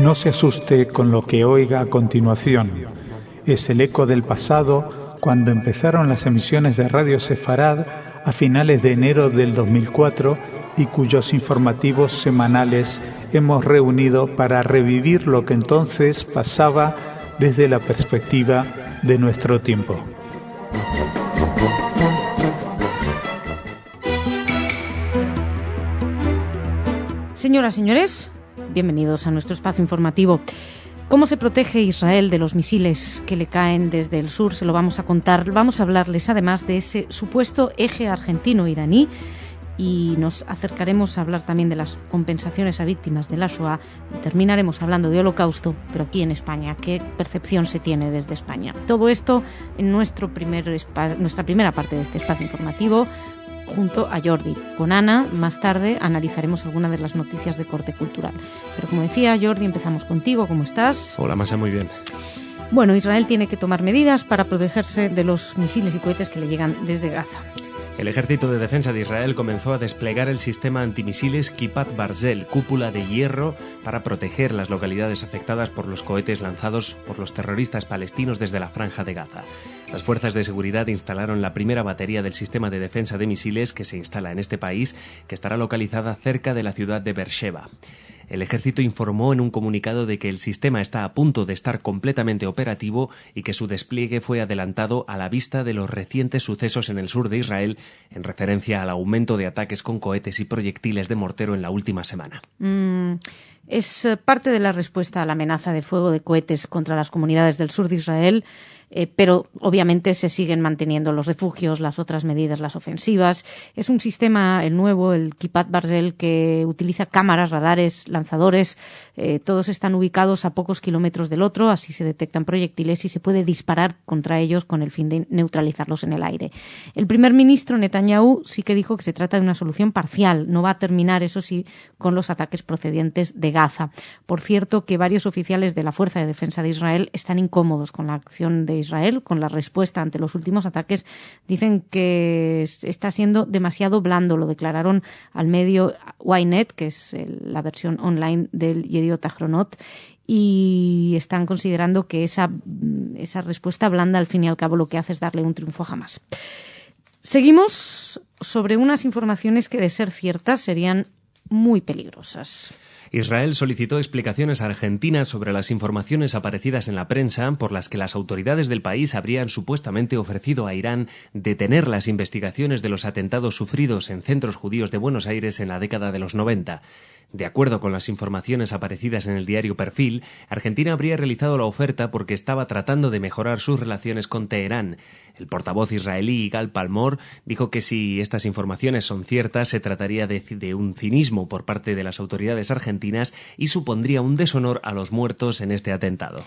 No se asuste con lo que oiga a continuación. Es el eco del pasado cuando empezaron las emisiones de Radio Sefarad a finales de enero del 2004 y cuyos informativos semanales hemos reunido para revivir lo que entonces pasaba desde la perspectiva de nuestro tiempo. Señoras, señores, bienvenidos a nuestro espacio informativo. ¿Cómo se protege Israel de los misiles que le caen desde el sur? Se lo vamos a contar. Vamos a hablarles además de ese supuesto eje argentino-iraní y nos acercaremos a hablar también de las compensaciones a víctimas de la Shoah y terminaremos hablando de Holocausto, pero aquí en España. ¿Qué percepción se tiene desde España? Todo esto en nuestra primera parte de este espacio informativo, junto a Jordi. Con Ana, más tarde, analizaremos algunas de las noticias de corte cultural. Pero como decía Jordi, empezamos contigo. ¿Cómo estás? Hola, Masa, muy bien. Bueno, Israel tiene que tomar medidas para protegerse de los misiles y cohetes que le llegan desde Gaza. El Ejército de Defensa de Israel comenzó a desplegar el sistema antimisiles Kippat Barzel, cúpula de hierro, para proteger las localidades afectadas por los cohetes lanzados por los terroristas palestinos desde la Franja de Gaza. Las fuerzas de seguridad instalaron la primera batería del sistema de defensa de misiles que se instala en este país, que estará localizada cerca de la ciudad de Beersheba. El ejército informó en un comunicado de que el sistema está a punto de estar completamente operativo y que su despliegue fue adelantado a la vista de los recientes sucesos en el sur de Israel, en referencia al aumento de ataques con cohetes y proyectiles de mortero en la última semana. Es parte de la respuesta a la amenaza de fuego de cohetes contra las comunidades del sur de Israel, pero obviamente se siguen manteniendo los refugios, las otras medidas, las ofensivas. Es un sistema, el nuevo, el Kippat Barzel, que utiliza cámaras, radares, lanzadores. Todos están ubicados a pocos kilómetros del otro, así se detectan proyectiles y se puede disparar contra ellos con el fin de neutralizarlos en el aire. El primer ministro Netanyahu sí que dijo que se trata de una solución parcial. No va a terminar, eso sí, con los ataques procedentes de Gaza. Por cierto, que varios oficiales de la Fuerza de Defensa de Israel están incómodos con la acción de Israel, con la respuesta ante los últimos ataques. Dicen que está siendo demasiado blando. Lo declararon al medio Ynet, que es la versión online del Yediot Ahronot, y están considerando que esa respuesta blanda, al fin y al cabo, lo que hace es darle un triunfo a Hamás. Seguimos sobre unas informaciones que, de ser ciertas, serían muy peligrosas. Israel solicitó explicaciones a Argentina sobre las informaciones aparecidas en la prensa por las que las autoridades del país habrían supuestamente ofrecido a Irán detener las investigaciones de los atentados sufridos en centros judíos de Buenos Aires en la década de los 90. De acuerdo con las informaciones aparecidas en el diario Perfil, Argentina habría realizado la oferta porque estaba tratando de mejorar sus relaciones con Teherán. El portavoz israelí Igal Palmor dijo que si estas informaciones son ciertas, se trataría de un cinismo por parte de las autoridades argentinas y supondría un deshonor a los muertos en este atentado.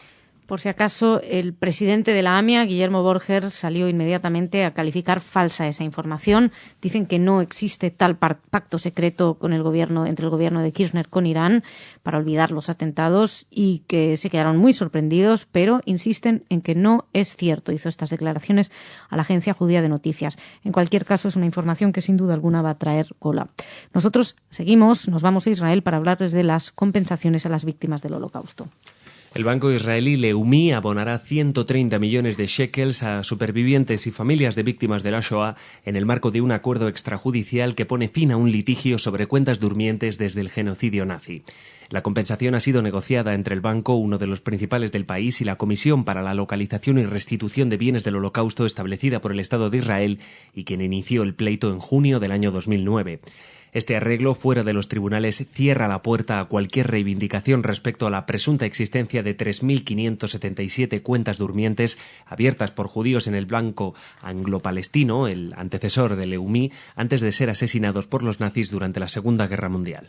Por si acaso, el presidente de la AMIA, Guillermo Borger, salió inmediatamente a calificar falsa esa información. Dicen que no existe tal pacto secreto con entre el gobierno de Kirchner con Irán para olvidar los atentados y que se quedaron muy sorprendidos, pero insisten en que no es cierto. Hizo estas declaraciones a la agencia judía de noticias. En cualquier caso, es una información que sin duda alguna va a traer cola. Nosotros seguimos, nos vamos a Israel para hablarles de las compensaciones a las víctimas del Holocausto. El banco israelí Leumi abonará 130 millones de shekels a supervivientes y familias de víctimas de la Shoah en el marco de un acuerdo extrajudicial que pone fin a un litigio sobre cuentas durmientes desde el genocidio nazi. La compensación ha sido negociada entre el banco, uno de los principales del país, y la Comisión para la Localización y Restitución de Bienes del Holocausto establecida por el Estado de Israel y quien inició el pleito en junio del año 2009. Este arreglo, fuera de los tribunales, cierra la puerta a cualquier reivindicación respecto a la presunta existencia de 3.577 cuentas durmientes abiertas por judíos en el blanco anglo-palestino, el antecesor de Leumi, antes de ser asesinados por los nazis durante la Segunda Guerra Mundial.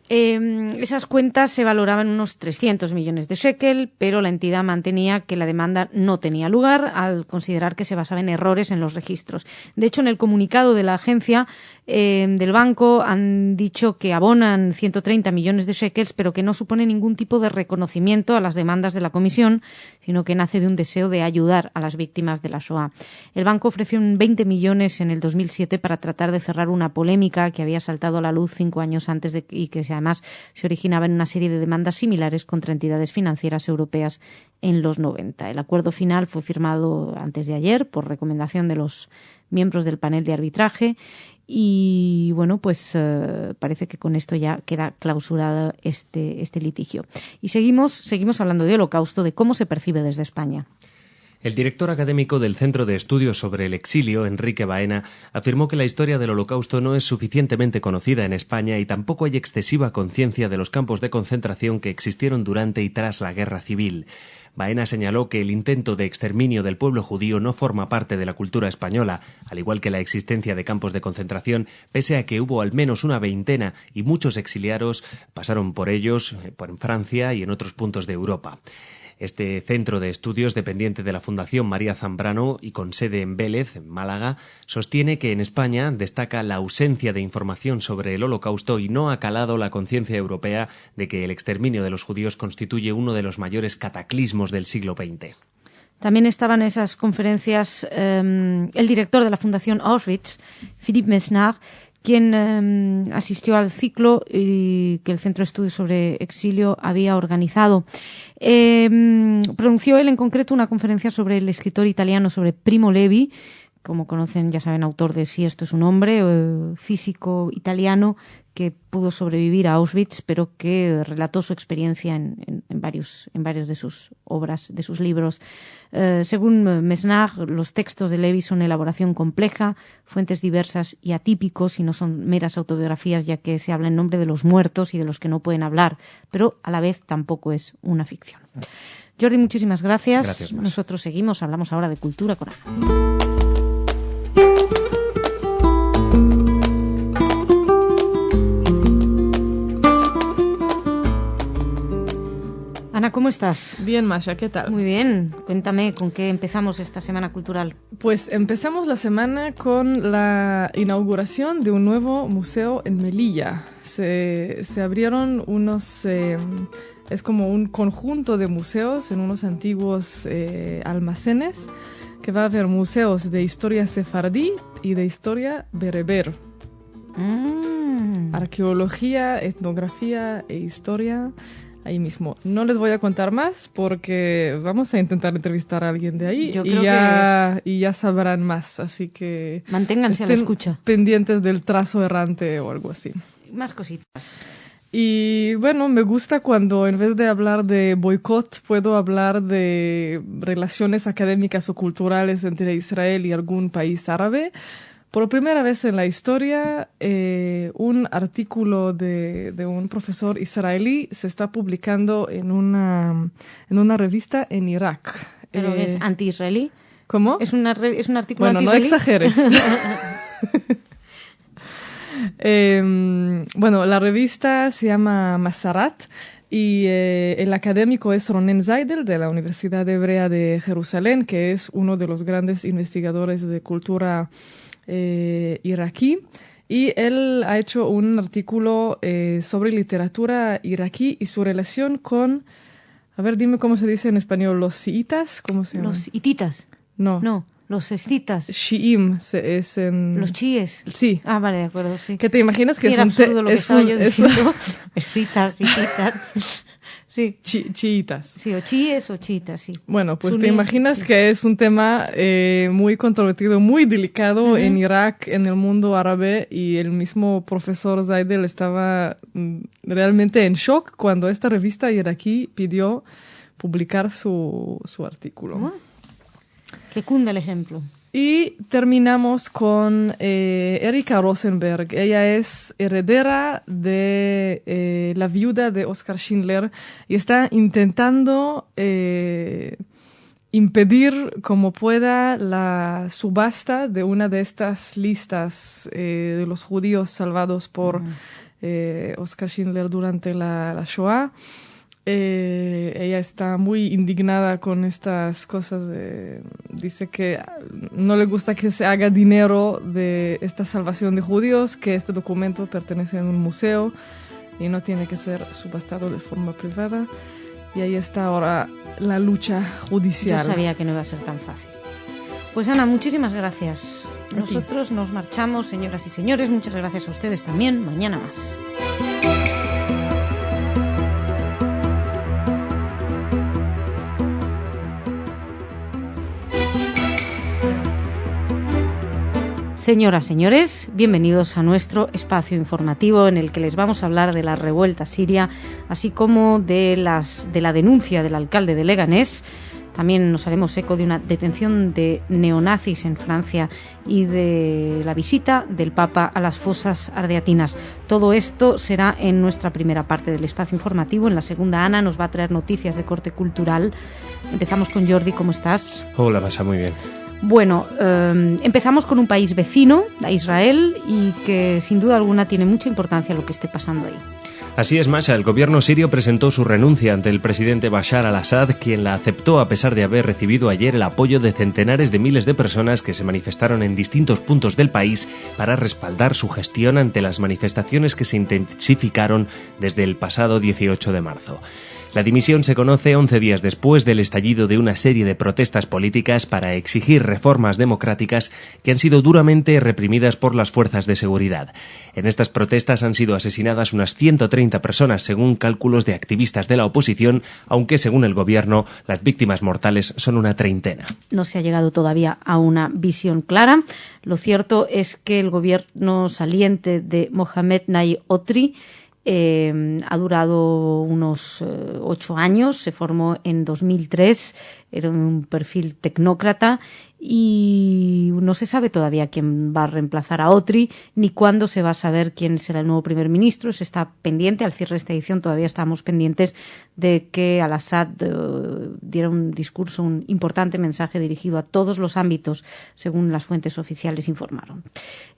Esas cuentas se valoraban unos 300 millones de shekel, pero la entidad mantenía que la demanda no tenía lugar al considerar que se basaba en errores en los registros. De hecho, en el comunicado de la agencia del banco han dicho que abonan 130 millones de shekels, pero que no supone ningún tipo de reconocimiento a las demandas de la comisión, sino que nace de un deseo de ayudar a las víctimas de la Shoah. El banco ofreció 20 millones en el 2007 para tratar de cerrar una polémica que había saltado a la luz 5 años antes y que además se originaba en una serie de demandas similares contra entidades financieras europeas en los 90. El acuerdo final fue firmado antes de ayer por recomendación de los miembros del panel de arbitraje y bueno, pues parece que con esto ya queda clausurado este litigio. Y seguimos hablando de Holocausto, de cómo se percibe desde España. El director académico del Centro de Estudios sobre el Exilio, Enrique Baena, afirmó que la historia del Holocausto no es suficientemente conocida en España y tampoco hay excesiva conciencia de los campos de concentración que existieron durante y tras la Guerra Civil. Baena señaló que el intento de exterminio del pueblo judío no forma parte de la cultura española, al igual que la existencia de campos de concentración, pese a que hubo al menos una veintena y muchos exiliados pasaron por ellos en Francia y en otros puntos de Europa. Este centro de estudios, dependiente de la Fundación María Zambrano y con sede en Vélez, en Málaga, sostiene que en España destaca la ausencia de información sobre el Holocausto y no ha calado la conciencia europea de que el exterminio de los judíos constituye uno de los mayores cataclismos del siglo XX. También estaban en esas conferencias el director de la Fundación Auschwitz, Philippe Mesnard, quien asistió al ciclo que el Centro de Estudios sobre Exilio había organizado. Pronunció él en concreto una conferencia sobre el escritor italiano, sobre Primo Levi, como conocen, ya saben, autor de Si esto es un hombre, físico italiano que pudo sobrevivir a Auschwitz, pero que relató su experiencia en varios de sus obras, de sus libros. Según Mesnard, los textos de Levi son elaboración compleja, fuentes diversas y atípicos, y no son meras autobiografías, ya que se habla en nombre de los muertos y de los que no pueden hablar, pero a la vez tampoco es una ficción. Jordi, muchísimas gracias. Gracias, Mas. Nosotros seguimos, hablamos ahora de cultura con Ana. Ana, ¿cómo estás? Bien, Masha, ¿qué tal? Muy bien. Cuéntame, ¿con qué empezamos esta semana cultural? Pues empezamos la semana con la inauguración de un nuevo museo en Melilla. Se abrieron unos... es como un conjunto de museos en unos antiguos almacenes, que va a haber museos de historia sefardí y de historia bereber. Arqueología, etnografía e historia... ahí mismo. No les voy a contar más porque vamos a intentar entrevistar a alguien de ahí y ya sabrán más. Así que manténganse a la escucha. Pendientes del trazo errante o algo así. Más cositas. Y bueno, me gusta cuando en vez de hablar de boicot puedo hablar de relaciones académicas o culturales entre Israel y algún país árabe. Por primera vez en la historia, un artículo de un profesor israelí se está publicando en una revista en Irak. ¿Pero es anti-israelí? ¿Cómo? ¿Es un artículo bueno, anti-israelí? No exageres. Bueno, la revista se llama Masarat y el académico es Ronen Zaidel de la Universidad Hebrea de Jerusalén, que es uno de los grandes investigadores de cultura iraquí, y él ha hecho un artículo sobre literatura iraquí y su relación con, a ver, dime cómo se dice en español, los chiitas, ¿cómo se llama? Los hititas. No, los escitas. Shi'im es en... Los chiíes. Sí. Ah, vale, de acuerdo, sí. ¿Qué te imaginas que sí, es era un... absurdo lo que estaba yo diciendo. Escitas, hititas. Sí. Chiitas. Sí, o chiíes o chiitas, sí. Bueno, pues Suníes, te imaginas sí. que es un tema muy controvertido, muy delicado en Irak, en el mundo árabe, y el mismo profesor Zaidel estaba realmente en shock cuando esta revista iraquí pidió publicar su artículo. Que cunda el ejemplo. Y terminamos con Erika Rosenberg. Ella es heredera de la viuda de Oskar Schindler y está intentando impedir como pueda la subasta de una de estas listas de los judíos salvados por Oskar Schindler durante la Shoah. Ella está muy indignada con estas cosas. Dice que no le gusta que se haga dinero de esta salvación de judíos, que este documento pertenece a un museo y no tiene que ser subastado de forma privada. Y ahí está ahora la lucha judicial. Yo sabía que no iba a ser tan fácil. Pues Ana, muchísimas gracias. Nosotros nos marchamos, señoras y señores. Muchas gracias a ustedes también. Mañana más. Señoras, señores, bienvenidos a nuestro espacio informativo en el que les vamos a hablar de la revuelta siria, así como de la denuncia del alcalde de Leganés. También nos haremos eco de una detención de neonazis en Francia y de la visita del Papa a las fosas ardeatinas. Todo esto será en nuestra primera parte del espacio informativo. En la segunda, Ana nos va a traer noticias de corte cultural. Empezamos con Jordi. ¿Cómo estás? Hola, pasa muy bien. Bueno, empezamos con un país vecino, a Israel, y que sin duda alguna tiene mucha importancia lo que esté pasando ahí. Así es, Masha. El gobierno sirio presentó su renuncia ante el presidente Bashar al-Assad, quien la aceptó a pesar de haber recibido ayer el apoyo de centenares de miles de personas que se manifestaron en distintos puntos del país para respaldar su gestión ante las manifestaciones que se intensificaron desde el pasado 18 de marzo. La dimisión se conoce 11 días después del estallido de una serie de protestas políticas para exigir reformas democráticas que han sido duramente reprimidas por las fuerzas de seguridad. En estas protestas han sido asesinadas unas 130 personas, según cálculos de activistas de la oposición, aunque según el gobierno las víctimas mortales son una treintena. No se ha llegado todavía a una visión clara. Lo cierto es que el gobierno saliente de Mohamed Nayi Otri ha durado unos 8 años, se formó en 2003, era un perfil tecnócrata y no se sabe todavía quién va a reemplazar a Otri ni cuándo se va a saber quién será el nuevo primer ministro. Se está pendiente, al cierre de esta edición todavía estamos pendientes de que al-Assad diera un discurso, un importante mensaje dirigido a todos los ámbitos, según las fuentes oficiales informaron.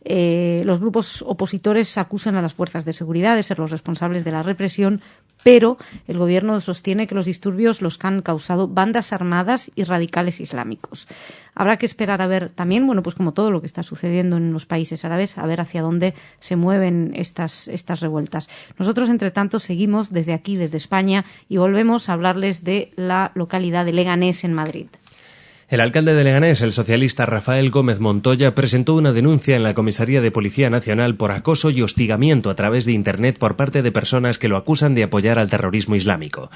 Los grupos opositores acusan a las fuerzas de seguridad de ser los responsables de la represión, pero el gobierno sostiene que los disturbios los han causado bandas armadas y radicales islámicos. Habrá que esperar a ver también, bueno, pues como todo lo que está sucediendo en los países árabes, a ver hacia dónde se mueven estas revueltas. Nosotros, entre tanto, seguimos desde aquí, desde España, y volvemos a hablarles de la localidad de Leganés, en Madrid. El alcalde de Leganés, el socialista Rafael Gómez Montoya, presentó una denuncia en la Comisaría de Policía Nacional por acoso y hostigamiento a través de Internet por parte de personas que lo acusan de apoyar al terrorismo islámico.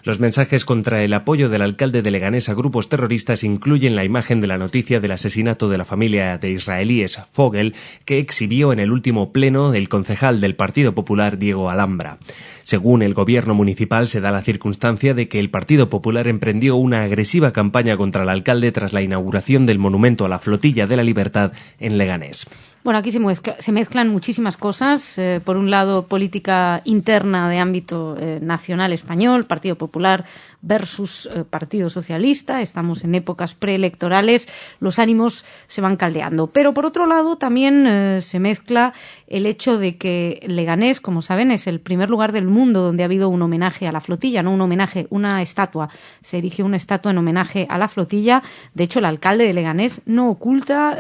Los mensajes contra el apoyo del alcalde de Leganés a grupos terroristas incluyen la imagen de la noticia del asesinato de la familia de israelíes Fogel, que exhibió en el último pleno el concejal del Partido Popular, Diego Alhambra. Según el gobierno municipal, se da la circunstancia de que el Partido Popular emprendió una agresiva campaña contra el alcalde tras la inauguración del monumento a la Flotilla de la Libertad en Leganés. Bueno, aquí se mezclan muchísimas cosas. Por un lado, política interna de ámbito nacional español, Partido Popular versus Partido Socialista. Estamos en épocas preelectorales, los ánimos se van caldeando. Pero por otro lado, también se mezcla el hecho de que Leganés, como saben, es el primer lugar del mundo donde ha habido un homenaje a la flotilla, no un homenaje, una estatua. Se erigió una estatua en homenaje a la flotilla. De hecho, el alcalde de Leganés no oculta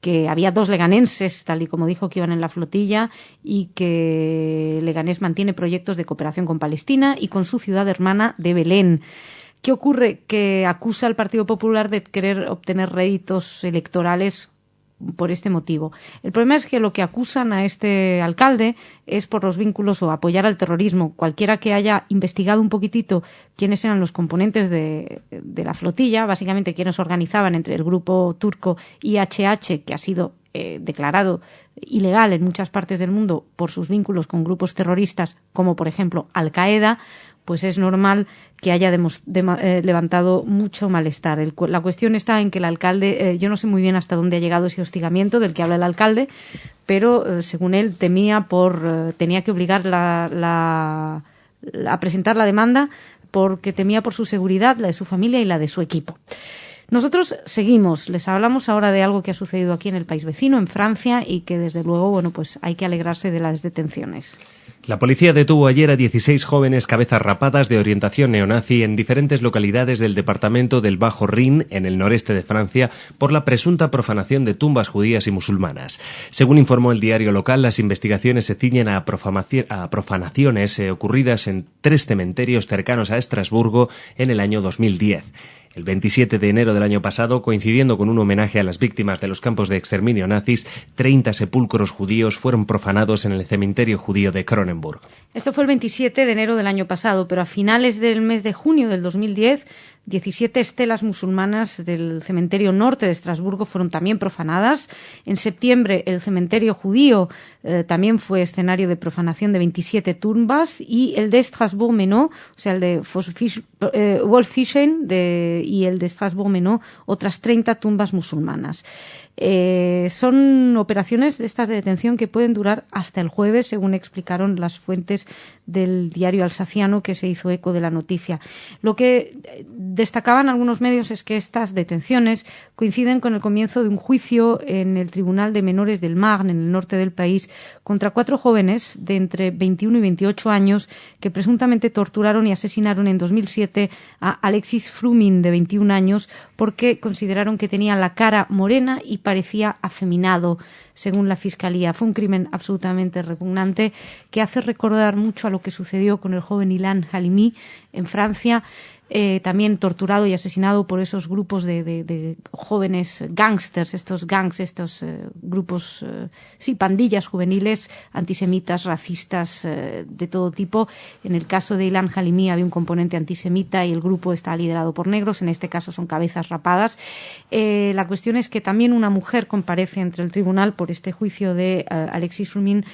que había 2 leganenses, tal y como dijo, que iban en la flotilla, y que Leganés mantiene proyectos de cooperación con Palestina y con su ciudad hermana de Belén. ¿Qué ocurre? Que acusa al Partido Popular de querer obtener réditos electorales por este motivo. El problema es que lo que acusan a este alcalde es por los vínculos o apoyar al terrorismo. Cualquiera que haya investigado un poquitito quiénes eran los componentes de la flotilla, básicamente quienes organizaban entre el grupo turco IHH, que ha sido declarado ilegal en muchas partes del mundo por sus vínculos con grupos terroristas como por ejemplo Al-Qaeda, pues es normal que haya levantado mucho malestar. La cuestión está en que el alcalde, yo no sé muy bien hasta dónde ha llegado ese hostigamiento del que habla el alcalde, pero según él tenía que obligar a presentar la demanda porque temía por su seguridad, la de su familia y la de su equipo. Nosotros seguimos, les hablamos ahora de algo que ha sucedido aquí en el país vecino, en Francia, y que desde luego, bueno, pues hay que alegrarse de las detenciones. La policía detuvo ayer a 16 jóvenes cabezas rapadas de orientación neonazi en diferentes localidades del departamento del Bajo Rin, en el noreste de Francia, por la presunta profanación de tumbas judías y musulmanas. Según informó el diario local, las investigaciones se ciñen a profanaciones ocurridas en 3 cementerios cercanos a Estrasburgo en el año 2010. El 27 de enero del año pasado, coincidiendo con un homenaje a las víctimas de los campos de exterminio nazis, 30 sepulcros judíos fueron profanados en el cementerio judío de Cronenburg. Esto fue el 27 de enero del año pasado, pero a finales del mes de junio del 2010, 17 estelas musulmanas del cementerio norte de Estrasburgo fueron también profanadas. En septiembre, el cementerio judío también fue escenario de profanación de 27 tumbas, y el de Strasbourg-Menau, o sea, el de Wolfischen y el de Strasbourg-Menau, otras 30 tumbas musulmanas. Son operaciones de estas de detención que pueden durar hasta el jueves, según explicaron las fuentes del diario alsaciano que se hizo eco de la noticia. Lo que destacaban algunos medios es que estas detenciones coinciden con el comienzo de un juicio en el Tribunal de Menores del Marne, en el norte del país, contra 4 jóvenes de entre 21 y 28 años que presuntamente torturaron y asesinaron en 2007 a Alexis Frumin, de 21 años, porque consideraron que tenía la cara morena y parecía afeminado, según la Fiscalía. Fue un crimen absolutamente repugnante que hace recordar mucho a lo que sucedió con el joven Ilan Halimi en Francia, también torturado y asesinado por esos grupos de jóvenes gángsters, estos grupos, pandillas juveniles, antisemitas, racistas, de todo tipo. En el caso de Ilan Halimi había un componente antisemita y el grupo está liderado por negros, en este caso son cabezas rapadas. La cuestión es que también una mujer comparece ante el tribunal por este juicio de Alexis Frumin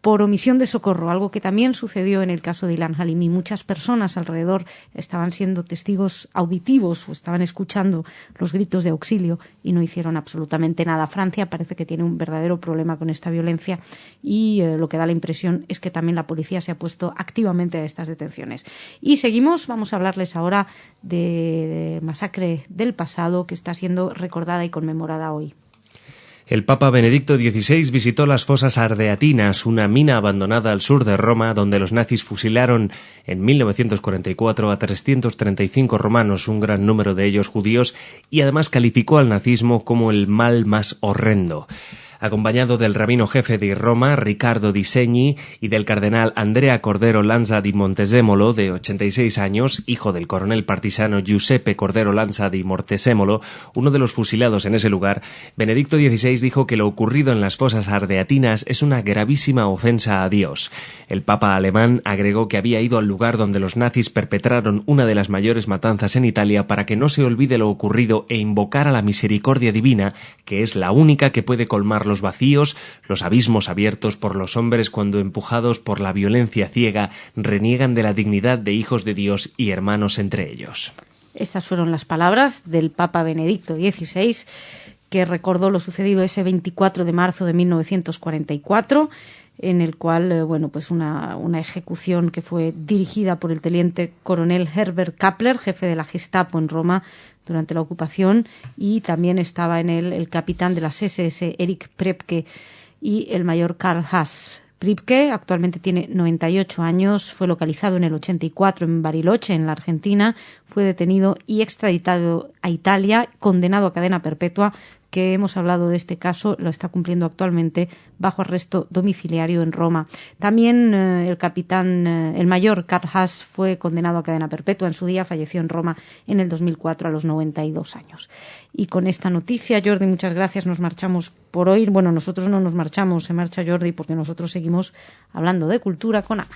por omisión de socorro, algo que también sucedió en el caso de Ilan Halimi. Muchas personas alrededor estaban siendo testigos auditivos o estaban escuchando los gritos de auxilio y no hicieron absolutamente nada. Francia parece que tiene un verdadero problema con esta violencia y lo que da la impresión es que también la policía se ha puesto activamente a estas detenciones. Y seguimos, vamos a hablarles ahora de masacre del pasado que está siendo recordada y conmemorada hoy. El Papa Benedicto XVI visitó las fosas ardeatinas, una mina abandonada al sur de Roma, donde los nazis fusilaron en 1944 a 335 romanos, un gran número de ellos judíos, y además calificó al nazismo como el mal más horrendo. Acompañado del rabino jefe de Roma, Riccardo Di Segni, y del cardenal Andrea Cordero Lanza di Montesemolo, de 86 años, hijo del coronel partisano Giuseppe Cordero Lanza di Montesemolo, uno de los fusilados en ese lugar, Benedicto XVI dijo que lo ocurrido en las fosas ardeatinas es una gravísima ofensa a Dios. El papa alemán agregó que había ido al lugar donde los nazis perpetraron una de las mayores matanzas en Italia para que no se olvide lo ocurrido e invocar a la misericordia divina, que es la única que puede colmar los vacíos, los abismos abiertos por los hombres cuando, empujados por la violencia ciega, reniegan de la dignidad de hijos de Dios y hermanos entre ellos. Estas fueron las palabras del Papa Benedicto XVI, que recordó lo sucedido ese 24 de marzo de 1944, en el cual, una ejecución que fue dirigida por el teniente coronel Herbert Kappler, jefe de la Gestapo en Roma durante la ocupación, y también estaba en él el capitán de las SS, Erich Priebke, y el mayor Karl Haas. Priebke actualmente tiene 98 años, fue localizado en el 84 en Bariloche, en la Argentina, fue detenido y extraditado a Italia, condenado a cadena perpetua, que hemos hablado de este caso, lo está cumpliendo actualmente bajo arresto domiciliario en Roma. También el mayor Karl Haas fue condenado a cadena perpetua en su día, falleció en Roma en el 2004 a los 92 años. Y con esta noticia, Jordi, muchas gracias, nos marchamos por hoy. Bueno, nosotros no nos marchamos, se marcha Jordi porque nosotros seguimos hablando de cultura con Ana.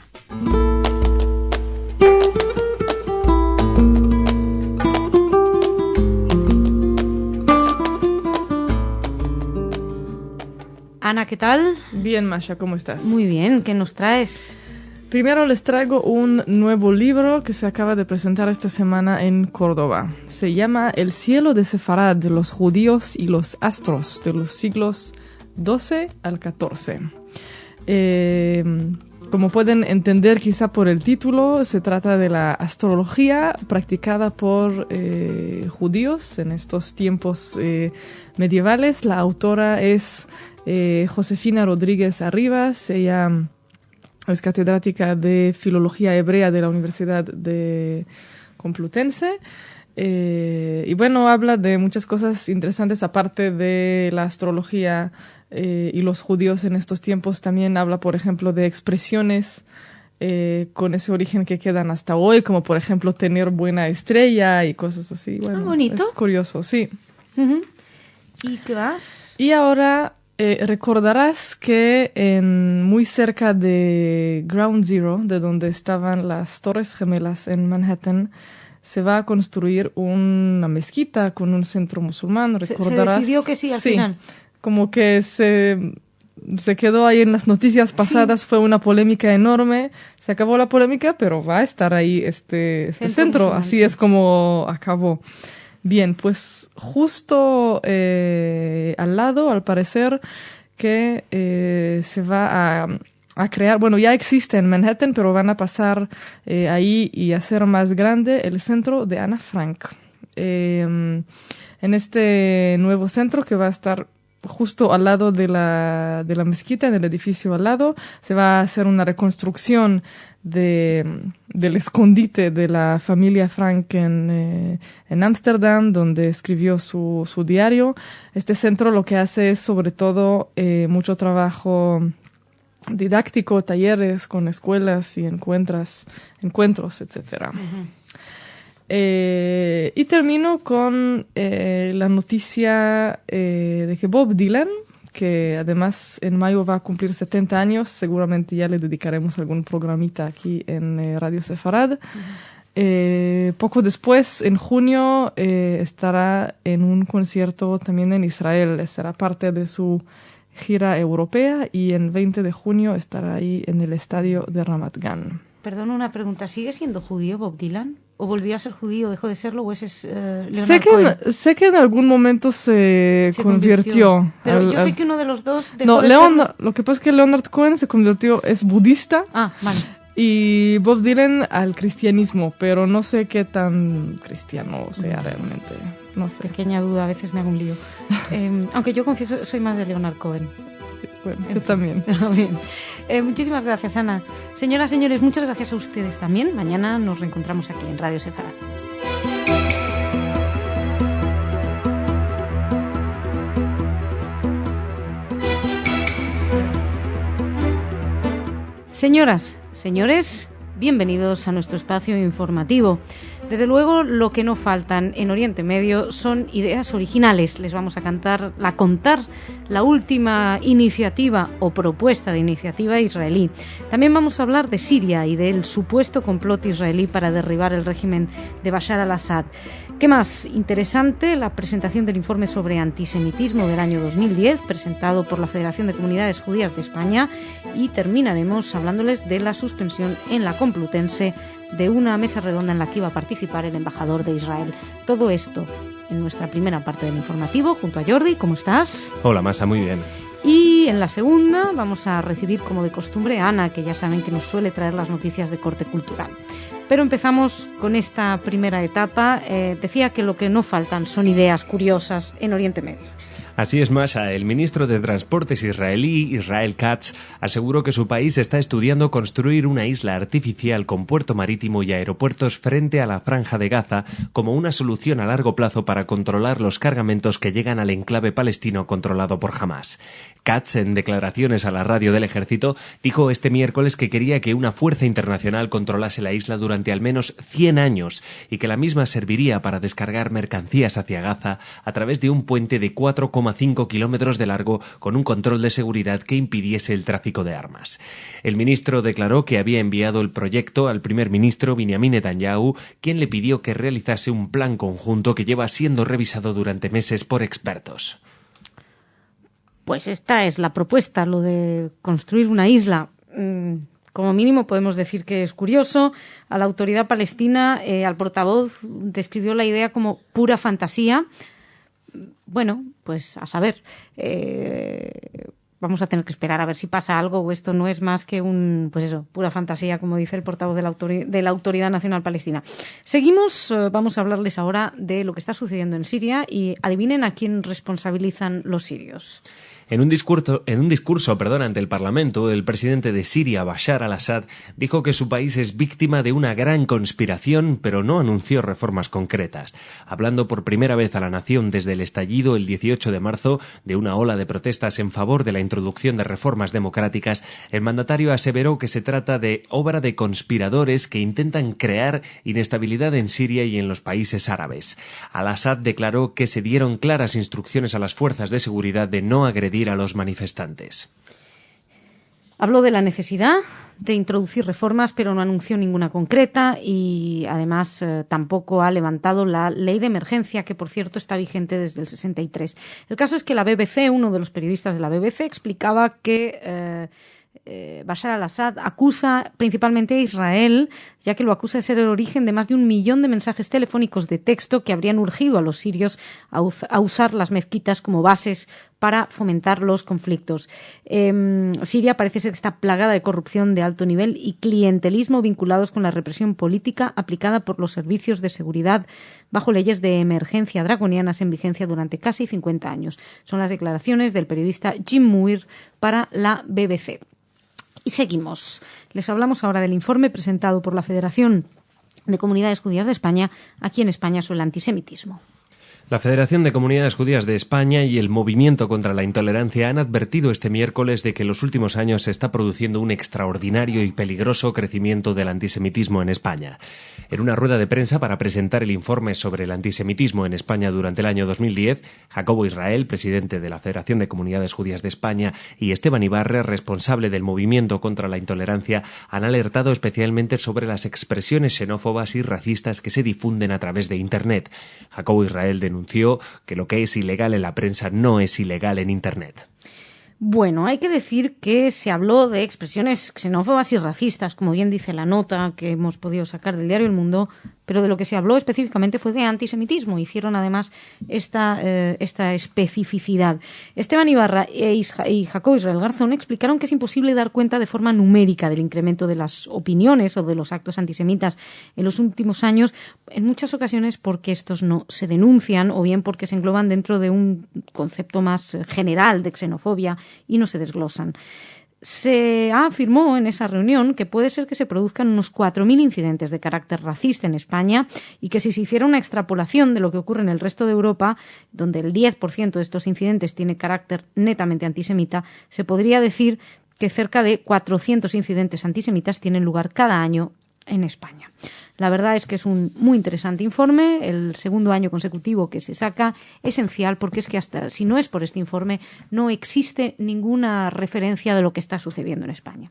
Ana, ¿qué tal? Bien, Masha, ¿cómo estás? Muy bien, ¿qué nos traes? Primero les traigo un nuevo libro que se acaba de presentar esta semana en Córdoba. Se llama El cielo de Sefarad, de los judíos y los astros, de los siglos XII al XIV. Como pueden entender quizá por el título, se trata de la astrología practicada por judíos en estos tiempos medievales. La autora es Josefina Rodríguez Arribas. Ella es catedrática de Filología Hebrea de la Universidad de Complutense. Y bueno, habla de muchas cosas interesantes aparte de la astrología y los judíos en estos tiempos. También habla, por ejemplo, de expresiones con ese origen que quedan hasta hoy, como por ejemplo tener buena estrella y cosas así. Bueno, bonito. Es curioso, sí. Uh-huh. ¿Y qué más? Y ahora recordarás que muy cerca de Ground Zero, de donde estaban las Torres Gemelas en Manhattan, se va a construir una mezquita con un centro musulmán. Recordarás. Se decidió que sí al final. Como que se quedó ahí en las noticias pasadas, fue una polémica enorme. Se acabó la polémica, pero va a estar ahí este centro. Así es como acabó. Bien, pues justo al lado, al parecer, que se va a crear, bueno, ya existe en Manhattan, pero van a pasar ahí y hacer más grande el centro de Ana Frank. En este nuevo centro que va a estar justo al lado de la mezquita, en el edificio al lado, se va a hacer una reconstrucción del escondite de la familia Frank en Ámsterdam, donde escribió su diario. Este centro lo que hace es sobre todo mucho trabajo didáctico, talleres con escuelas y encuentros, etc. Uh-huh. Y termino con la noticia de que Bob Dylan, que además en mayo va a cumplir 70 años, seguramente ya le dedicaremos algún programita aquí en Radio Sefarad. Uh-huh. Poco después, en junio, estará en un concierto también en Israel. Será parte de su gira europea y en 20 de junio estará ahí en el estadio de Ramat Gan. Perdón, una pregunta. ¿Sigue siendo judío Bob Dylan? ¿O volvió a ser judío, dejó de serlo, o ese es Leonard Cohen? Sé que en algún momento se convirtió. Pero yo sé que uno de los dos dejó de ser... Lo que pasa es que Leonard Cohen se convirtió, es budista. Ah, vale. Y Bob Dylan al cristianismo, pero no sé qué tan cristiano sea realmente. No sé. Pequeña duda, a veces me hago un lío. Aunque yo confieso, soy más de Leonard Cohen. Sí, bueno, yo también. Bien. Muchísimas gracias, Ana. Señoras, señores, muchas gracias a ustedes también. Mañana nos reencontramos aquí en Radio Sefarad. Señoras, señores, bienvenidos a nuestro espacio informativo. Desde luego, lo que no faltan en Oriente Medio son ideas originales. Les vamos a contar la última iniciativa o propuesta de iniciativa israelí. También vamos a hablar de Siria y del supuesto complot israelí para derribar el régimen de Bashar al-Assad. ¿Qué más? Interesante la presentación del informe sobre antisemitismo del año 2010, presentado por la Federación de Comunidades Judías de España, y terminaremos hablándoles de la suspensión en la Complutense de una mesa redonda en la que iba a participar el embajador de Israel. Todo esto en nuestra primera parte del informativo, junto a Jordi. ¿Cómo estás? Hola, Masa, muy bien. Y en la segunda vamos a recibir, como de costumbre, a Ana, que ya saben que nos suele traer las noticias de corte cultural. Pero empezamos con esta primera etapa. Decía que lo que no faltan son ideas curiosas en Oriente Medio. Así es, Masha. El ministro de Transportes israelí, Israel Katz, aseguró que su país está estudiando construir una isla artificial con puerto marítimo y aeropuertos frente a la Franja de Gaza como una solución a largo plazo para controlar los cargamentos que llegan al enclave palestino controlado por Hamás. Katz, en declaraciones a la radio del Ejército, dijo este miércoles que quería que una fuerza internacional controlase la isla durante al menos 100 años y que la misma serviría para descargar mercancías hacia Gaza a través de un puente de 4,5 kilómetros de largo con un control de seguridad que impidiese el tráfico de armas. El ministro declaró que había enviado el proyecto al primer ministro Benjamin Netanyahu, quien le pidió que realizase un plan conjunto que lleva siendo revisado durante meses por expertos. Pues esta es la propuesta, lo de construir una isla. Como mínimo podemos decir que es curioso. A la autoridad palestina, al portavoz, describió la idea como pura fantasía. Bueno, pues a saber. Vamos a tener que esperar a ver si pasa algo o esto no es más que pura fantasía, como dice el portavoz de la Autoridad Nacional Palestina. Seguimos, vamos a hablarles ahora de lo que está sucediendo en Siria y adivinen a quién responsabilizan los sirios. En un discurso, ante el Parlamento, el presidente de Siria, Bashar al-Assad, dijo que su país es víctima de una gran conspiración, pero no anunció reformas concretas. Hablando por primera vez a la nación desde el estallido el 18 de marzo de una ola de protestas en favor de la introducción de reformas democráticas, el mandatario aseveró que se trata de obra de conspiradores que intentan crear inestabilidad en Siria y en los países árabes. Al-Assad declaró que se dieron claras instrucciones a las fuerzas de seguridad de no agredir a los manifestantes. Habló de la necesidad de introducir reformas, pero no anunció ninguna concreta y, además, tampoco ha levantado la ley de emergencia, que, por cierto, está vigente desde el 63. El caso es que la BBC, uno de los periodistas de la BBC, explicaba que Bashar al-Assad acusa principalmente a Israel, ya que lo acusa de ser el origen de más de 1 millón de mensajes telefónicos de texto que habrían urgido a los sirios a usar las mezquitas como bases para fomentar los conflictos. Siria parece ser que está plagada de corrupción de alto nivel y clientelismo vinculados con la represión política aplicada por los servicios de seguridad bajo leyes de emergencia draconianas en vigencia durante casi 50 años. Son las declaraciones del periodista Jim Muir para la BBC. Y seguimos. Les hablamos ahora del informe presentado por la Federación de Comunidades Judías de España aquí en España sobre el antisemitismo. La Federación de Comunidades Judías de España y el Movimiento contra la Intolerancia han advertido este miércoles de que en los últimos años se está produciendo un extraordinario y peligroso crecimiento del antisemitismo en España. En una rueda de prensa para presentar el informe sobre el antisemitismo en España durante el año 2010, Jacobo Israel, presidente de la Federación de Comunidades Judías de España, y Esteban Ibarre, responsable del Movimiento contra la Intolerancia, han alertado especialmente sobre las expresiones xenófobas y racistas que se difunden a través de Internet. Jacobo Israel denunció que lo que es ilegal en la prensa no es ilegal en Internet. Bueno, hay que decir que se habló de expresiones xenófobas y racistas, como bien dice la nota que hemos podido sacar del diario El Mundo, pero de lo que se habló específicamente fue de antisemitismo. Hicieron además esta especificidad. Esteban Ibarra y Jacobo Israel Garzón explicaron que es imposible dar cuenta de forma numérica del incremento de las opiniones o de los actos antisemitas en los últimos años, en muchas ocasiones porque estos no se denuncian o bien porque se engloban dentro de un concepto más general de xenofobia y no se desglosan. Se afirmó en esa reunión que puede ser que se produzcan unos 4.000 incidentes de carácter racista en España y que si se hiciera una extrapolación de lo que ocurre en el resto de Europa, donde el 10% de estos incidentes tiene carácter netamente antisemita, se podría decir que cerca de 400 incidentes antisemitas tienen lugar cada año en España. La verdad es que es un muy interesante informe, el segundo año consecutivo que se saca, esencial, porque es que hasta si no es por este informe no existe ninguna referencia de lo que está sucediendo en España.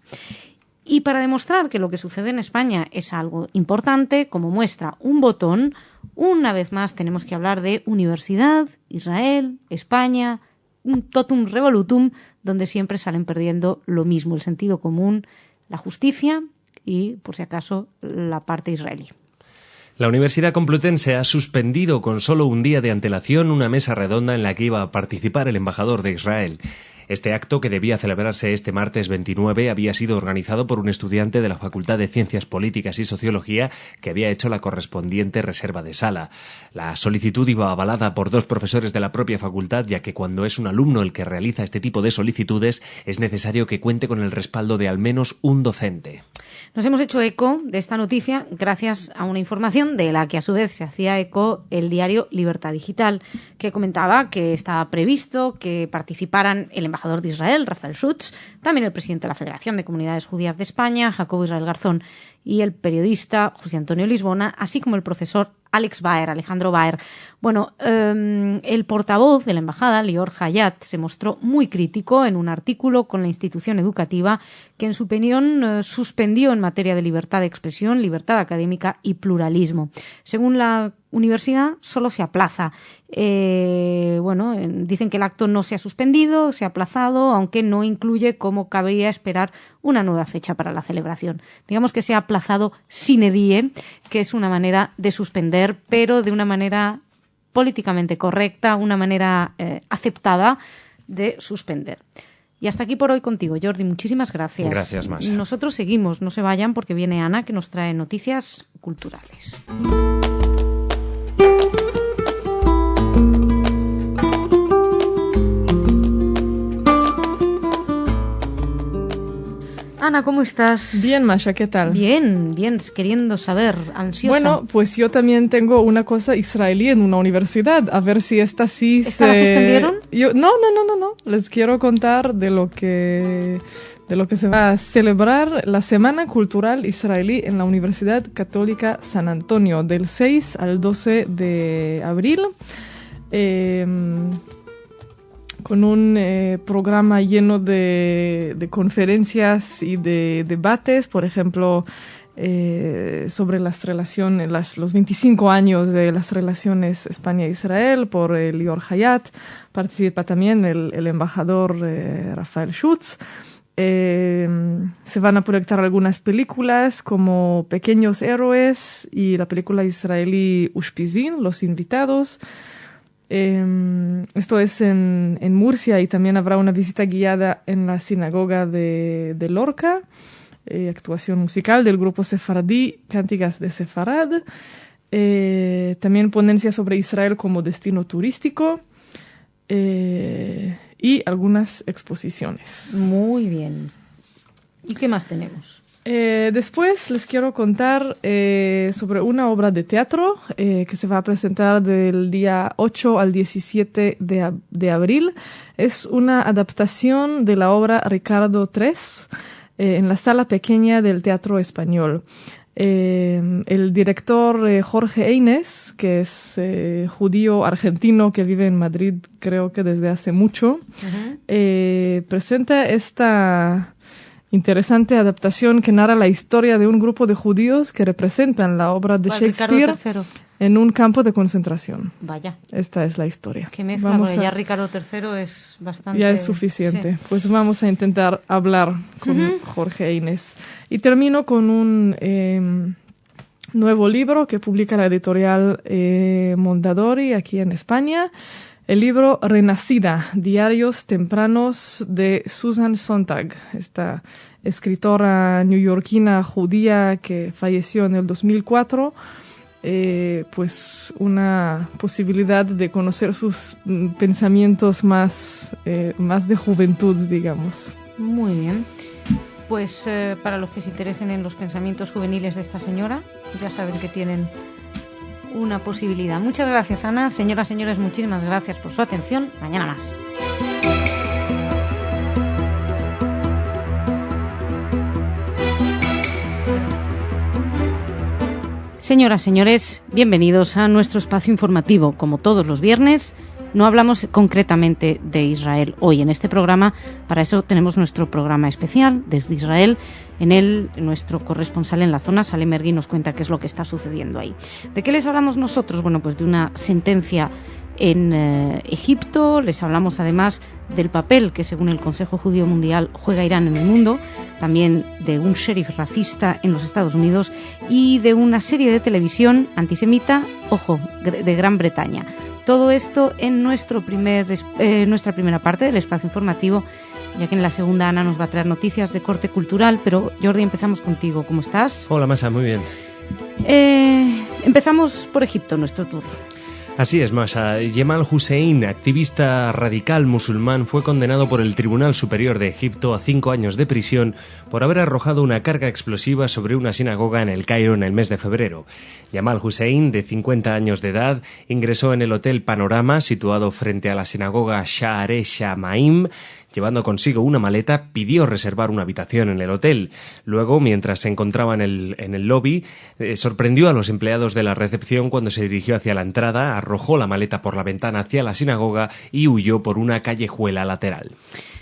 Y para demostrar que lo que sucede en España es algo importante, como muestra un botón, una vez más tenemos que hablar de universidad, Israel, España, un totum revolutum, donde siempre salen perdiendo lo mismo, el sentido común, la justicia y, por si acaso, la parte israelí. La Universidad Complutense ha suspendido con solo un día de antelación una mesa redonda en la que iba a participar el embajador de Israel. Este acto, que debía celebrarse este martes 29, había sido organizado por un estudiante de la Facultad de Ciencias Políticas y Sociología que había hecho la correspondiente reserva de sala. La solicitud iba avalada por 2 profesores de la propia facultad, ya que cuando es un alumno el que realiza este tipo de solicitudes es necesario que cuente con el respaldo de al menos un docente. Nos hemos hecho eco de esta noticia gracias a una información de la que a su vez se hacía eco el diario Libertad Digital, que comentaba que estaba previsto que participaran el embajador de Israel, Rafael Schutz, también el presidente de la Federación de Comunidades Judías de España, Jacobo Israel Garzón, y el periodista José Antonio Lisbona, así como el profesor Alejandro Baer. Bueno, el portavoz de la embajada, Lior Hayat, se mostró muy crítico en un artículo con la institución educativa que, en su opinión, suspendió en materia de libertad de expresión, libertad académica y pluralismo. Según la universidad, solo se aplaza. Dicen que el acto no se ha suspendido, se ha aplazado, aunque no incluye, como cabría esperar, una nueva fecha para la celebración. Digamos que se ha aplazado sine die, que es una manera de suspender, pero de una manera políticamente correcta, una manera aceptada de suspender. Y hasta aquí por hoy contigo, Jordi. Muchísimas gracias. Gracias, Masha. Nosotros seguimos, no se vayan porque viene Ana, que nos trae noticias culturales. Ana, ¿cómo estás? Bien, Masha, ¿qué tal? Bien, queriendo saber, ansiosa. Bueno, pues yo también tengo una cosa israelí en una universidad, a ver si esta sí ¿Esta la suspendieron? No. Les quiero contar de lo que se va a celebrar la Semana Cultural Israelí en la Universidad Católica San Antonio, del 6 al 12 de abril. Con un programa lleno de conferencias y de debates, por ejemplo, sobre las relaciones, los 25 años de las relaciones España-Israel por Lior Hayat. Participa también el embajador Rafael Schutz. Se van a proyectar algunas películas como Pequeños Héroes y la película israelí Ushpizin, Los Invitados. Esto es en Murcia, y también habrá una visita guiada en la sinagoga de Lorca, actuación musical del grupo sefaradí Cánticas de Sefarad, también ponencia sobre Israel como destino turístico y algunas exposiciones. Muy bien. ¿Y qué más tenemos? Después les quiero contar sobre una obra de teatro que se va a presentar del día 8 al 17 de abril. Es una adaptación de la obra Ricardo III en la sala pequeña del Teatro Español. El director Jorge Eines, que es judío argentino que vive en Madrid, creo que desde hace mucho, presenta esta interesante adaptación que narra la historia de un grupo de judíos que representan la obra de Shakespeare en un campo de concentración. Vaya. Esta es la historia. Qué mezcla, porque ya Ricardo III es bastante... Ya es suficiente. Sí. Pues vamos a intentar hablar con Jorge Eines. Y termino con un nuevo libro que publica la editorial Mondadori aquí en España. El libro Renacida, Diarios Tempranos de Susan Sontag, esta escritora neoyorquina judía que falleció en el 2004, pues una posibilidad de conocer sus pensamientos más de juventud, digamos. Muy bien. Pues para los que se interesen en los pensamientos juveniles de esta señora, ya saben que tienen una posibilidad. Muchas gracias, Ana. Señoras, señores, muchísimas gracias por su atención. Mañana más. Señoras, señores, bienvenidos a nuestro espacio informativo. Como todos los viernes, no hablamos concretamente de Israel hoy en este programa. Para eso tenemos nuestro programa especial desde Israel. En él, nuestro corresponsal en la zona, Salem Ergui, nos cuenta qué es lo que está sucediendo ahí. ¿De qué les hablamos nosotros? Bueno, pues de una sentencia en Egipto. Les hablamos además del papel que, según el Consejo Judío Mundial, juega Irán en el mundo. También de un sheriff racista en los Estados Unidos y de una serie de televisión antisemita, ojo, de Gran Bretaña. Todo esto en nuestra primera parte del espacio informativo, ya que en la segunda Ana nos va a traer noticias de corte cultural. Pero Jordi, empezamos contigo. ¿Cómo estás? Hola, Masha, muy bien. Empezamos por Egipto, nuestro tour. Así es, Masha. Jemal Hussein, activista radical musulmán, fue condenado por el Tribunal Superior de Egipto a 5 años de prisión por haber arrojado una carga explosiva sobre una sinagoga en El Cairo en el mes de febrero. Jemal Hussein, de 50 años de edad, ingresó en el Hotel Panorama, situado frente a la sinagoga Sha'arei Shamaim. Llevando consigo una maleta, pidió reservar una habitación en el hotel. Luego, mientras se encontraba en el lobby, sorprendió a los empleados de la recepción cuando se dirigió hacia la entrada, arrojó la maleta por la ventana hacia la sinagoga y huyó por una callejuela lateral.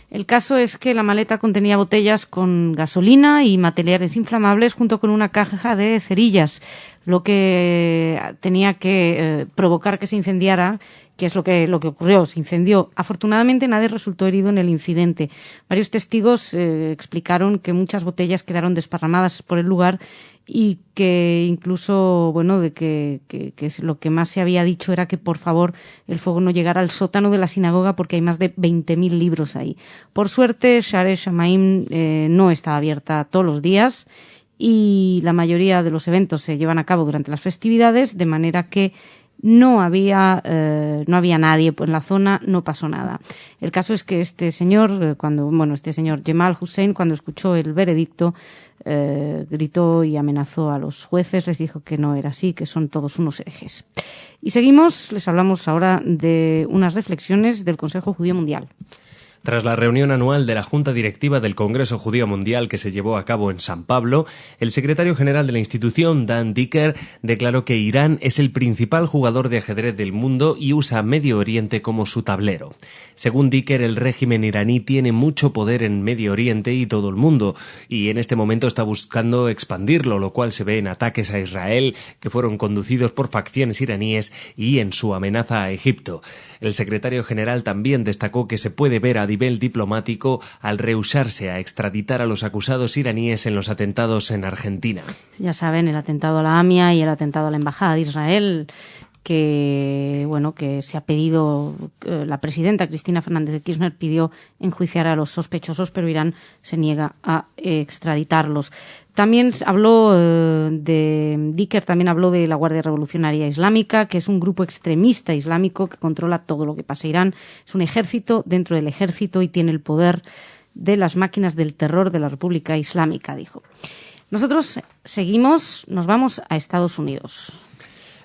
El caso es que la maleta contenía botellas con gasolina y materiales inflamables junto con una caja de cerillas, lo que tenía que provocar que se incendiara, que es lo que ocurrió. Se incendió. Afortunadamente nadie resultó herido en el incidente. Varios testigos explicaron que muchas botellas quedaron desparramadas por el lugar y que incluso, bueno, de que lo que más se había dicho era que por favor el fuego no llegara al sótano de la sinagoga porque hay más de 20.000 libros ahí. Por suerte, Sha'arei Shamaim no está abierta todos los días y la mayoría de los eventos se llevan a cabo durante las festividades, de manera que no había nadie en la zona, no pasó nada. El caso es que este señor Jamal Hussein, cuando escuchó el veredicto, gritó y amenazó a los jueces, les dijo que no era así, que son todos unos herejes. Y seguimos, les hablamos ahora de unas reflexiones del Consejo Judío Mundial. Tras la reunión anual de la Junta Directiva del Congreso Judío Mundial que se llevó a cabo en San Pablo, el secretario general de la institución, Dan Diker, declaró que Irán es el principal jugador de ajedrez del mundo y usa Medio Oriente como su tablero. Según Diker, el régimen iraní tiene mucho poder en Medio Oriente y todo el mundo, y en este momento está buscando expandirlo, lo cual se ve en ataques a Israel que fueron conducidos por facciones iraníes y en su amenaza a Egipto. El secretario general también destacó que se puede ver a nivel diplomático al rehusarse a extraditar a los acusados iraníes en los atentados en Argentina. Ya saben, el atentado a la AMIA y el atentado a la Embajada de Israel, que se ha pedido, la presidenta Cristina Fernández de Kirchner pidió enjuiciar a los sospechosos, pero Irán se niega a extraditarlos. También Diker también habló de la Guardia Revolucionaria Islámica, que es un grupo extremista islámico que controla todo lo que pasa en Irán. Es un ejército dentro del ejército y tiene el poder de las máquinas del terror de la República Islámica, dijo. Nosotros seguimos, nos vamos a Estados Unidos.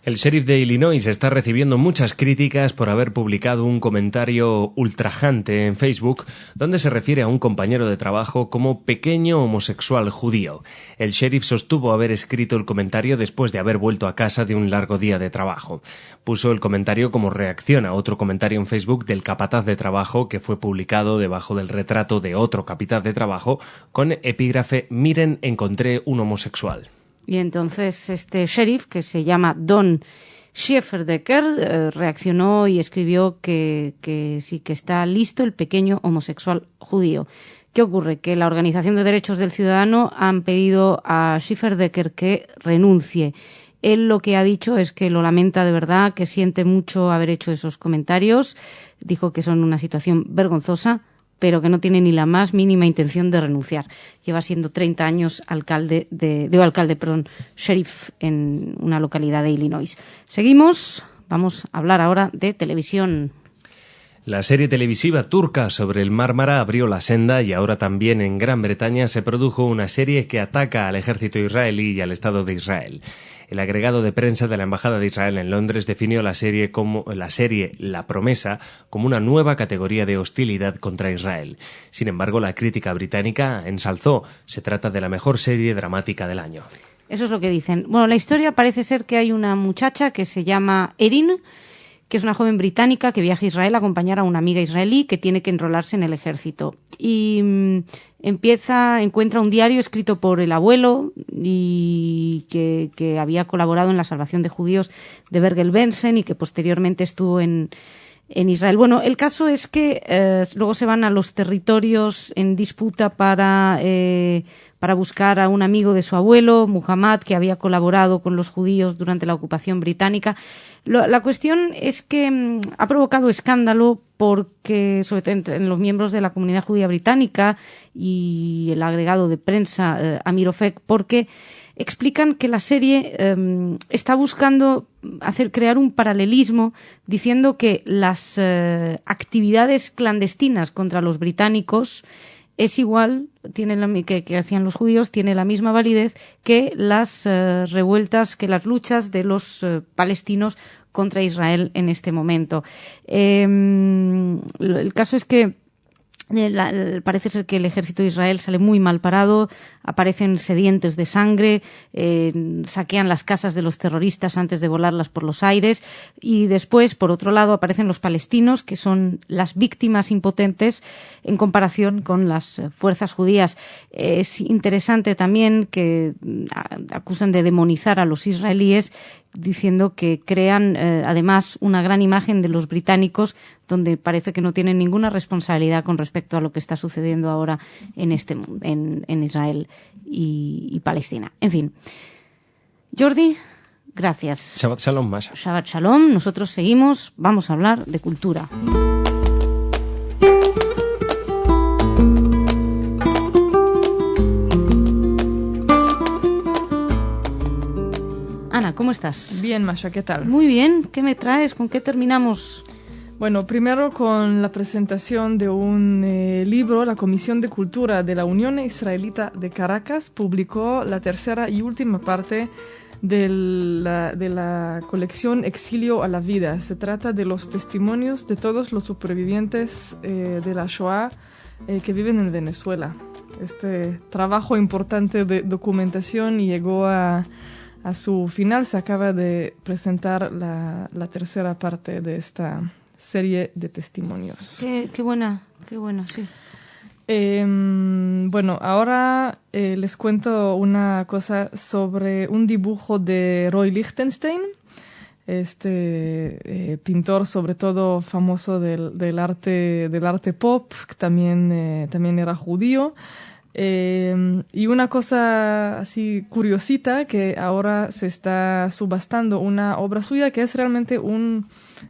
El sheriff de Illinois está recibiendo muchas críticas por haber publicado un comentario ultrajante en Facebook donde se refiere a un compañero de trabajo como pequeño homosexual judío. El sheriff sostuvo haber escrito el comentario después de haber vuelto a casa de un largo día de trabajo. Puso el comentario como reacción a otro comentario en Facebook del capataz de trabajo que fue publicado debajo del retrato de otro capataz de trabajo con epígrafe "Miren, encontré un homosexual". Y entonces este sheriff, que se llama Don Schieferdecker, reaccionó y escribió que sí, que está listo el pequeño homosexual judío. ¿Qué ocurre? Que la Organización de Derechos del Ciudadano han pedido a Schieferdecker que renuncie. Él lo que ha dicho es que lo lamenta de verdad, que siente mucho haber hecho esos comentarios. Dijo que son una situación vergonzosa, pero que no tiene ni la más mínima intención de renunciar. Lleva siendo 30 años sheriff en una localidad de Illinois. Seguimos, vamos a hablar ahora de televisión. La serie televisiva turca sobre el Mármara abrió la senda y ahora también en Gran Bretaña se produjo una serie que ataca al ejército israelí y al Estado de Israel. El agregado de prensa de la Embajada de Israel en Londres definió la serie La Promesa como una nueva categoría de hostilidad contra Israel. Sin embargo, la crítica británica ensalzó: se trata de la mejor serie dramática del año. Eso es lo que dicen. Bueno, la historia parece ser que hay una muchacha que se llama Erin, que es una joven británica que viaja a Israel a acompañar a una amiga israelí que tiene que enrolarse en el ejército. Y encuentra un diario escrito por el abuelo y que había colaborado en la salvación de judíos de Bergen-Belsen y que posteriormente estuvo en Israel. Bueno, el caso es que luego se van a los territorios en disputa para buscar a un amigo de su abuelo, Muhammad, que había colaborado con los judíos durante la ocupación británica. La cuestión es que ha provocado escándalo porque, sobre todo en los miembros de la comunidad judía británica y el agregado de prensa Amir Ofek, porque explican que la serie está buscando crear un paralelismo diciendo que las actividades clandestinas contra los británicos es igual, que hacían los judíos, tiene la misma validez que las revueltas, que las luchas de los palestinos contra Israel en este momento. El caso es que parece ser que el ejército de Israel sale muy mal parado, aparecen sedientos de sangre, saquean las casas de los terroristas antes de volarlas por los aires y después, por otro lado, aparecen los palestinos, que son las víctimas impotentes en comparación con las fuerzas judías. Es interesante también que acusan de demonizar a los israelíes, diciendo que crean además una gran imagen de los británicos, donde parece que no tienen ninguna responsabilidad con respecto a lo que está sucediendo ahora en Israel y Palestina. En fin. Jordi, gracias. Shabbat Shalom, Masha. Shabbat Shalom. Nosotros seguimos. Vamos a hablar de cultura. ¿cómo estás? Bien, Masha, ¿qué tal? Muy bien, ¿qué me traes? ¿Con qué terminamos? Bueno, primero con la presentación de un libro. La Comisión de Cultura de la Unión Israelita de Caracas publicó la tercera y última parte de la colección Exilio a la Vida. Se trata de los testimonios de todos los supervivientes de la Shoah que viven en Venezuela. Este trabajo importante de documentación llegó a su final. Se acaba de presentar la tercera parte de esta serie de testimonios. Qué buena, sí. Bueno, ahora les cuento una cosa sobre un dibujo de Roy Lichtenstein, pintor sobre todo famoso del arte pop, que también era judío. Y una cosa así curiosita, que ahora se está subastando una obra suya que es realmente un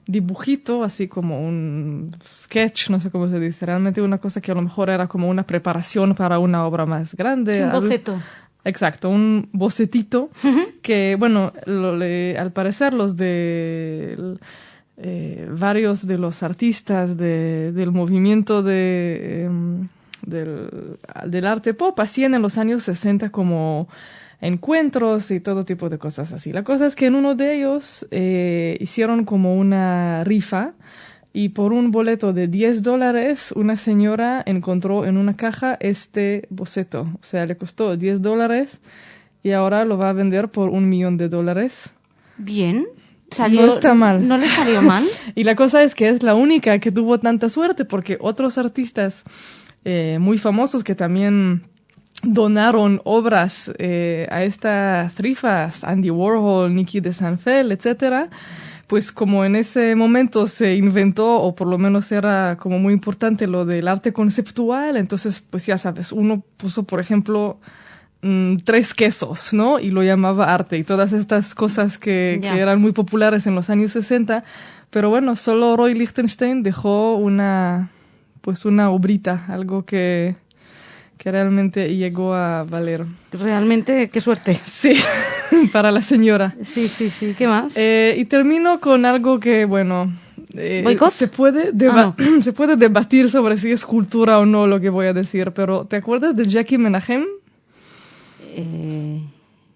dibujito, así como un sketch, no sé cómo se dice, realmente una cosa que a lo mejor era como una preparación para una obra más grande. Sí, un boceto. Exacto, un bocetito que, bueno, al parecer varios de los artistas del movimiento del arte pop hacían en los años 60 como encuentros y todo tipo de cosas así. La cosa es que en uno de ellos hicieron como una rifa y por un boleto de $10 una señora encontró en una caja este boceto. O sea, le costó $10 y ahora lo va a vender por $1 millón. Bien. No está mal. ¿No le salió mal? Y la cosa es que es la única que tuvo tanta suerte porque otros artistas muy famosos que también donaron obras a estas rifas, Andy Warhol, Nicky de Sanfel, etcétera, pues como en ese momento se inventó, o por lo menos era como muy importante lo del arte conceptual, entonces pues ya sabes, uno puso por ejemplo 3 quesos, ¿no? Y lo llamaba arte y todas estas cosas que eran muy populares en los años 60, pero bueno, solo Roy Lichtenstein dejó una obrita, algo que realmente llegó a valer. Realmente, qué suerte. Sí, para la señora. Sí, ¿qué más? Y termino con algo que, bueno, ¿Boicot? se puede debatir sobre si es cultura o no lo que voy a decir, pero ¿te acuerdas de Jackie Menachem?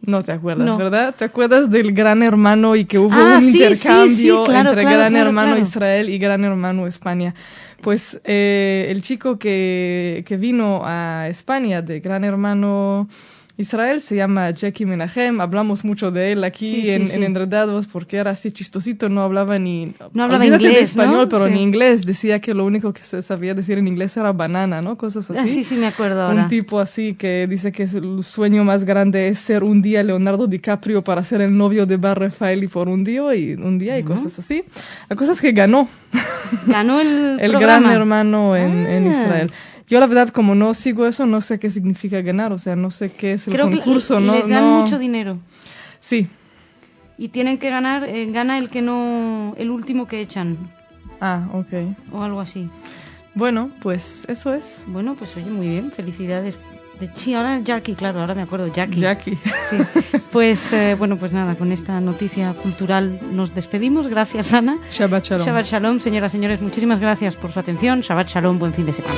No te acuerdas, no. ¿Verdad? ¿Te acuerdas del Gran Hermano y que hubo un intercambio entre Gran Hermano Israel y Gran Hermano España? Pues el chico que vino a España de Gran Hermano Israel se llama Jackie Menachem. Hablamos mucho de él aquí en Enredados porque era así chistosito, no hablaba inglés, de español, ¿no? pero ni inglés. Decía que lo único que se sabía decir en inglés era banana, ¿no? Cosas así. Sí, me acuerdo ahora. Un tipo así que dice que el sueño más grande es ser un día Leonardo DiCaprio para ser el novio de Bar Refaeli por un día y cosas así. La cosa es que ganó. Ganó el Gran Hermano en Israel. Yo la verdad, como no sigo eso, no sé qué significa ganar, o sea, no sé qué es el concurso. Creo que les dan mucho dinero. Sí. Y tienen que ganar, gana el último que echan. Ah, ok. O algo así. Bueno, pues eso es. Bueno, pues oye, muy bien, felicidades. Sí, ahora Jackie, claro, ahora me acuerdo, Jackie. Sí. Pues bueno, pues nada, con esta noticia cultural nos despedimos. Gracias, Ana. Shabbat Shalom. Shabbat Shalom, señoras y señores, muchísimas gracias por su atención. Shabbat Shalom, buen fin de semana.